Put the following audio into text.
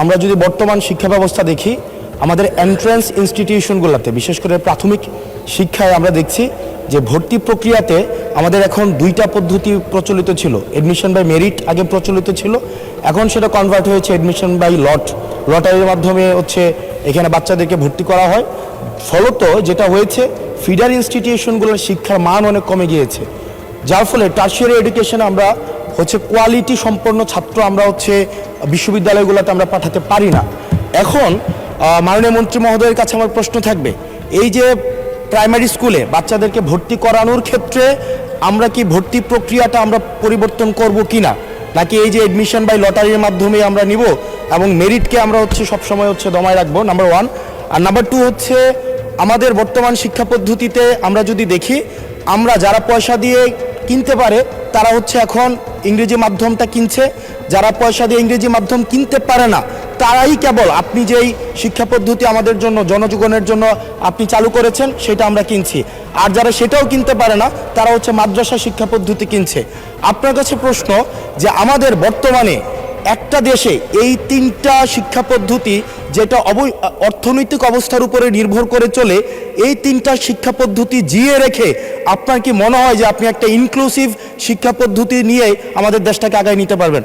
আমরা যদি বর্তমান শিক্ষা ব্যবস্থা দেখি, আমাদের এন্ট্রান্স ইনস্টিটিউশনগুলোতে বিশেষ করে প্রাথমিক শিক্ষায় আমরা দেখছি যে ভর্তি প্রক্রিয়াতে আমাদের এখন দুইটা পদ্ধতি প্রচলিত ছিল। এডমিশন বাই মেরিট আগে প্রচলিত ছিল, এখন সেটা কনভার্ট হয়েছে এডমিশন বাই লটারির মাধ্যমে এখানে বাচ্চাদেরকে ভর্তি করা হয়। ফলত যেটা হয়েছে, ফিডার ইনস্টিটিউশনগুলোর শিক্ষার মান অনেক কমে গিয়েছে, যার ফলে টারশিয়ারি এডুকেশনে আমরা কোয়ালিটি সম্পন্ন ছাত্র আমরা বিশ্ববিদ্যালয়গুলোতে আমরা পাঠাতে পারি না। এখন মাননীয় মন্ত্রী মহোদয়ের কাছে আমার প্রশ্ন থাকবে, এই যে প্রাইমারি স্কুলে বাচ্চাদেরকে ভর্তি করানোর ক্ষেত্রে আমরা কি ভর্তি প্রক্রিয়াটা আমরা পরিবর্তন করব কি না, নাকি এই যে এডমিশন বাই লটারির মাধ্যমে আমরা নিব এবং মেরিটকে আমরা সবসময় দমায় রাখবো, নাম্বার 1। আর নাম্বার 2 আমাদের বর্তমান শিক্ষা পদ্ধতিতে আমরা যদি দেখি, আমরা যারা পয়সা দিয়ে কিনতে পারে তারা এখন ইংরেজি মাধ্যমটা কিনছে, যারা পয়সা দিয়ে ইংরেজি মাধ্যম কিনতে পারে না তারাই কেবল আপনি যেই শিক্ষা পদ্ধতি আমাদের জন্য জনজীবনের জন্য আপনি চালু করেছেন সেটা আমরা কিনছি, আর যারা সেটাও কিনতে পারে না তারা মাদ্রাসা শিক্ষা পদ্ধতি কিনছে। আপনার কাছে প্রশ্ন যে আমাদের বর্তমানে একটা দেশে এই তিনটা শিক্ষা পদ্ধতি যেটা অর্থনৈতিক অবস্থার উপরে নির্ভর করে চলে, এই তিনটা শিক্ষা পদ্ধতি জিয়ে রেখে আপনার কি মনে হয় যে আপনি একটা ইনক্লুসিভ শিক্ষা পদ্ধতি নিয়ে আমাদের দেশটাকে আগায় নিতে পারবেন?